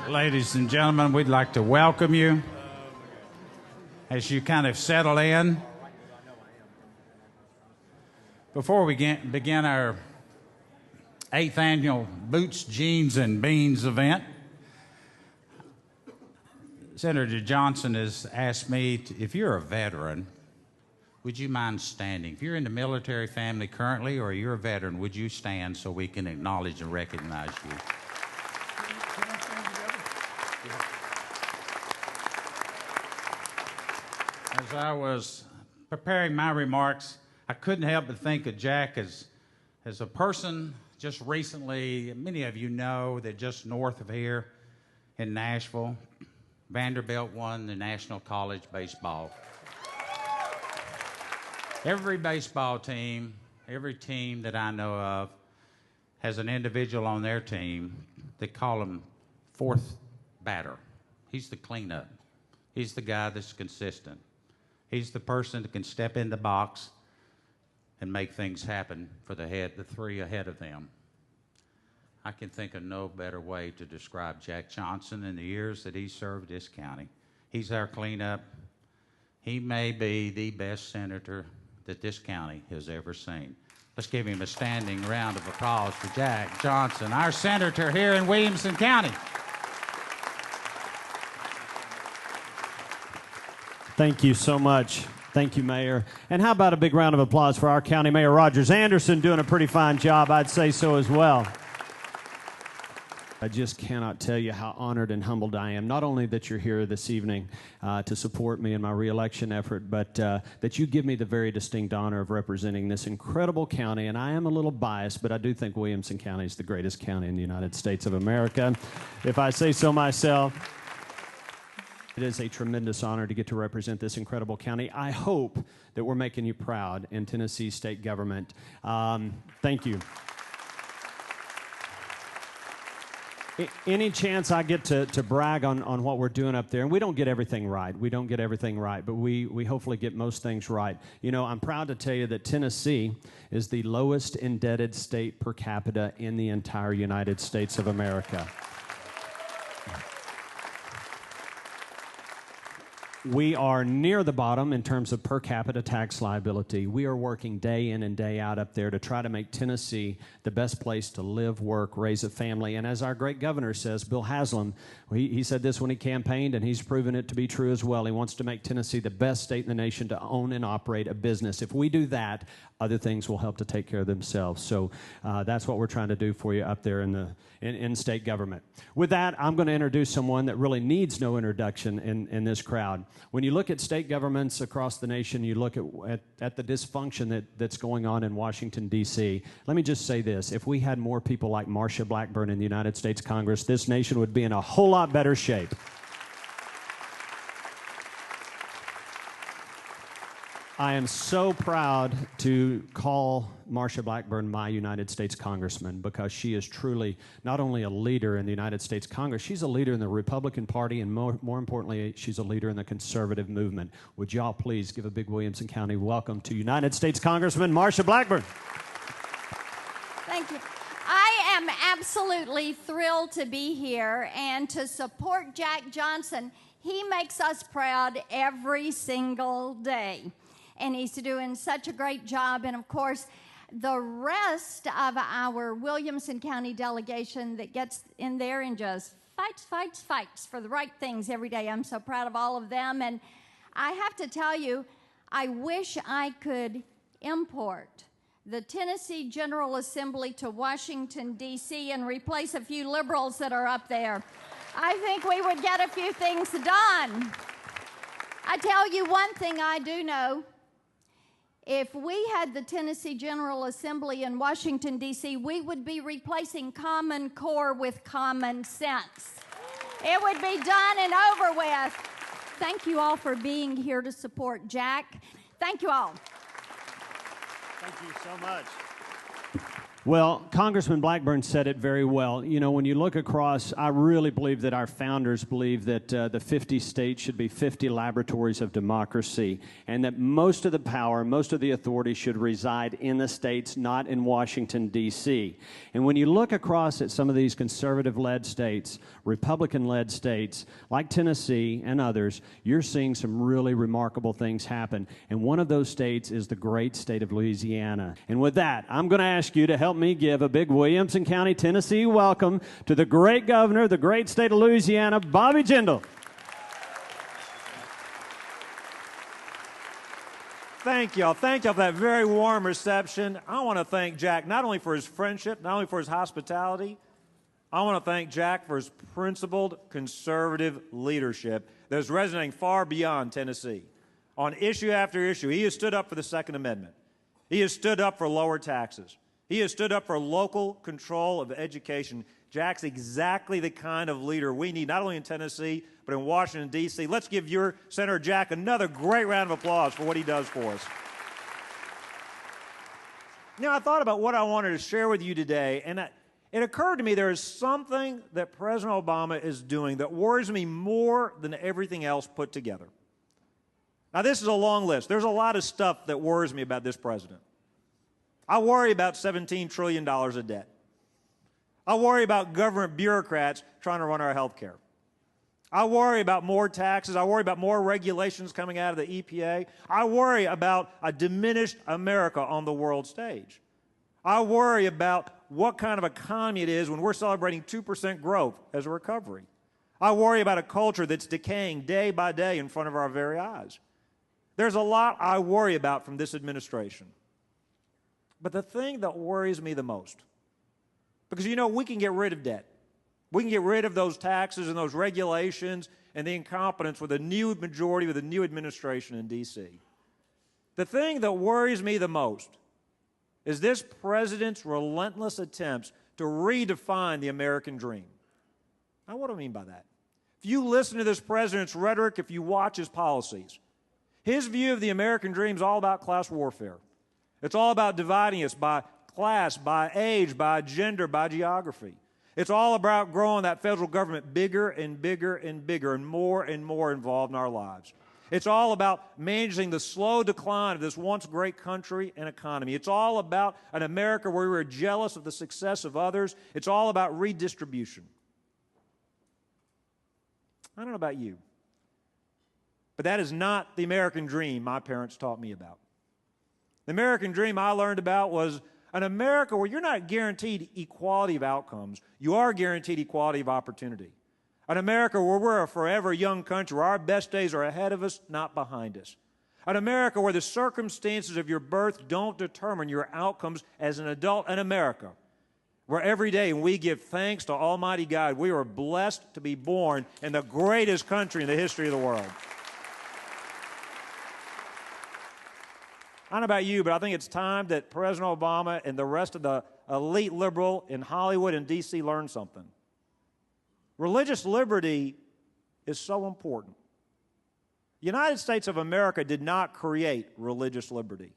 Ladies and gentlemen, we'd like to welcome you as you kind of settle in. Before we begin our 8th annual Boots, Jeans, and Beans event, Senator Johnson has asked me, if you're a veteran, would you mind standing? If you're in the military family currently or you're a veteran, would you stand so we can acknowledge and recognize you? As I was preparing my remarks, I couldn't help but think of Jack as a person just recently. Many of you know that just north of here in Nashville, Vanderbilt won the National College Baseball. Every baseball team, every team that I know of has an individual on their team. They call him fourth batter. He's the cleanup. He's the guy that's consistent. He's the person that can step in the box and make things happen for the three ahead of them. I can think of no better way to describe Jack Johnson in the years that he served this county. He's our cleanup. He may be the best senator that this county has ever seen. Let's give him a standing round of applause for Jack Johnson, our senator here in Williamson County. Thank you so much. Thank you, Mayor. And how about a big round of applause for our County Mayor Rogers Anderson, doing a pretty fine job, I'd say so as well. I just cannot tell you how honored and humbled I am, not only that you're here this evening to support me in my reelection effort, but that you give me the very distinct honor of representing this incredible county. And I am a little biased, but I do think Williamson County is the greatest county in the United States of America. If I say so myself, it is a tremendous honor to get to represent this incredible county. I hope that we're making you proud in Tennessee state government. Thank you. Any chance I get to brag on what we're doing up there, and we don't get everything right. We don't get everything right, but we hopefully get most things right. You know, I'm proud to tell you that Tennessee is the lowest indebted state per capita in the entire United States of America. We are near the bottom in terms of per capita tax liability. We are working day in and day out up there to try to make Tennessee the best place to live, work, raise a family. And as our great governor says, Bill Haslam, he said this when he campaigned, and he's proven it to be true as well. He wants to make Tennessee the best state in the nation to own and operate a business. If we do that, other things will help to take care of themselves. So that's what we're trying to do for you up there in state government. With that, I'm going to introduce someone that really needs no introduction in this crowd. When you look at state governments across the nation, you look at the dysfunction that's going on in Washington, D.C., let me just say this. If we had more people like Marsha Blackburn in the United States Congress, this nation would be in a whole lot better shape. I am so proud to call Marsha Blackburn my United States Congressman, because she is truly not only a leader in the United States Congress, she's a leader in the Republican Party, and more importantly, she's a leader in the conservative movement. Would y'all please give a big Williamson County welcome to United States Congressman Marsha Blackburn. Thank you. I am absolutely thrilled to be here and to support Jack Johnson. He makes us proud every single day. And he's doing such a great job. And of course, the rest of our Williamson County delegation that gets in there and just fights for the right things every day. I'm so proud of all of them. And I have to tell you, I wish I could import the Tennessee General Assembly to Washington, D.C. and replace a few liberals that are up there. I think we would get a few things done. I tell you one thing I do know. If we had the Tennessee General Assembly in Washington, D.C., we would be replacing Common Core with common sense. It would be done and over with. Thank you all for being here to support Jack. Thank you all. Thank you so much. Well, Congressman Blackburn said it very well. You know, when you look across, I really believe that our founders believed that the 50 states should be 50 laboratories of democracy, and that most of the power, most of the authority should reside in the states, not in Washington, D.C. And when you look across at some of these conservative-led states, Republican-led states, like Tennessee and others, you're seeing some really remarkable things happen. And one of those states is the great state of Louisiana. And with that, I'm going to ask you to help me give a big Williamson County, Tennessee welcome to the great governor of the great state of Louisiana, Bobby Jindal. Thank y'all. Thank y'all for that very warm reception. I want to thank Jack not only for his friendship, not only for his hospitality. I want to thank Jack for his principled conservative leadership that is resonating far beyond Tennessee. On issue after issue, he has stood up for the Second Amendment. He has stood up for lower taxes. He has stood up for local control of education. Jack's exactly the kind of leader we need, not only in Tennessee, but in Washington, D.C. Let's give your Senator Jack another great round of applause for what he does for us. Now, I thought about what I wanted to share with you today, and it occurred to me there is something that President Obama is doing that worries me more than everything else put together. Now, this is a long list. There's a lot of stuff that worries me about this president. I worry about $17 trillion of debt. I worry about government bureaucrats trying to run our health care. I worry about more taxes. I worry about more regulations coming out of the EPA. I worry about a diminished America on the world stage. I worry about what kind of economy it is when we're celebrating 2% growth as a recovery. I worry about a culture that's decaying day by day in front of our very eyes. There's a lot I worry about from this administration. But the thing that worries me the most, because, you know, we can get rid of debt. We can get rid of those taxes and those regulations and the incompetence with a new majority, with a new administration in D.C. The thing that worries me the most is this president's relentless attempts to redefine the American dream. Now, what do I mean by that? If you listen to this president's rhetoric, if you watch his policies, his view of the American dream is all about class warfare. It's all about dividing us by class, by age, by gender, by geography. It's all about growing that federal government bigger and bigger and bigger and more involved in our lives. It's all about managing the slow decline of this once great country and economy. It's all about an America where we're jealous of the success of others. It's all about redistribution. I don't know about you, but that is not the American dream my parents taught me about. The American dream I learned about was an America where you're not guaranteed equality of outcomes. You are guaranteed equality of opportunity. An America where we're a forever young country, where our best days are ahead of us, not behind us. An America where the circumstances of your birth don't determine your outcomes as an adult. An America where every day we give thanks to Almighty God, we are blessed to be born in the greatest country in the history of the world. I don't know about you, but I think it's time that President Obama and the rest of the elite liberal in Hollywood and D.C. learn something. Religious liberty is so important. The United States of America did not create religious liberty.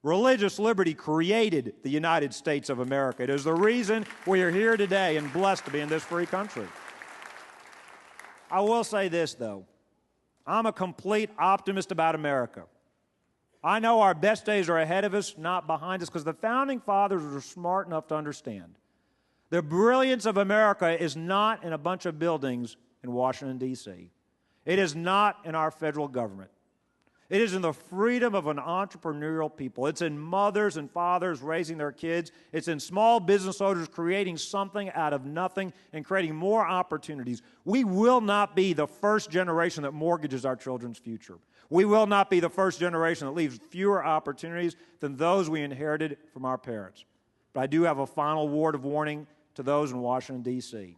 Religious liberty created the United States of America. It is the reason we are here today and blessed to be in this free country. I will say this, though. I'm a complete optimist about America. I know our best days are ahead of us, not behind us, because the Founding Fathers were smart enough to understand the brilliance of America is not in a bunch of buildings in Washington, D.C. It is not in our federal government. It is in the freedom of an entrepreneurial people. It's in mothers and fathers raising their kids. It's in small business owners creating something out of nothing and creating more opportunities. We will not be the first generation that mortgages our children's future. We will not be the first generation that leaves fewer opportunities than those we inherited from our parents. But I do have a final word of warning to those in Washington, D.C.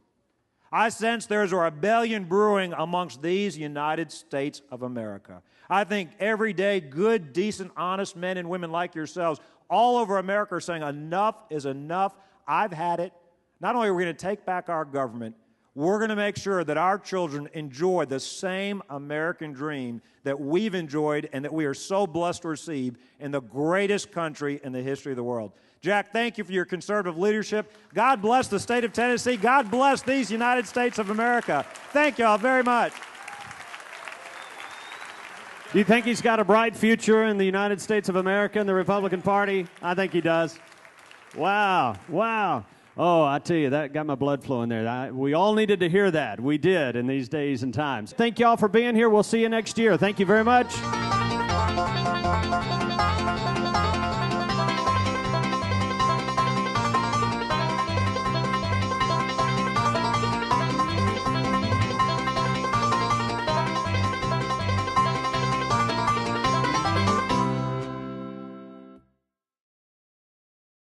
I sense there's a rebellion brewing amongst these United States of America. I think every day good, decent, honest men and women like yourselves all over America are saying enough is enough. I've had it. Not only are we going to take back our government, we're going to make sure that our children enjoy the same American dream that we've enjoyed and that we are so blessed to receive in the greatest country in the history of the world. Jack, thank you for your conservative leadership. God bless the state of Tennessee. God bless these United States of America. Thank you all very much. Do you think he's got a bright future in the United States of America and the Republican Party? I think he does. Wow, wow. Oh, I tell you, that got my blood flowing there. We all needed to hear that. We did in these days and times. Thank you all for being here. We'll see you next year. Thank you very much.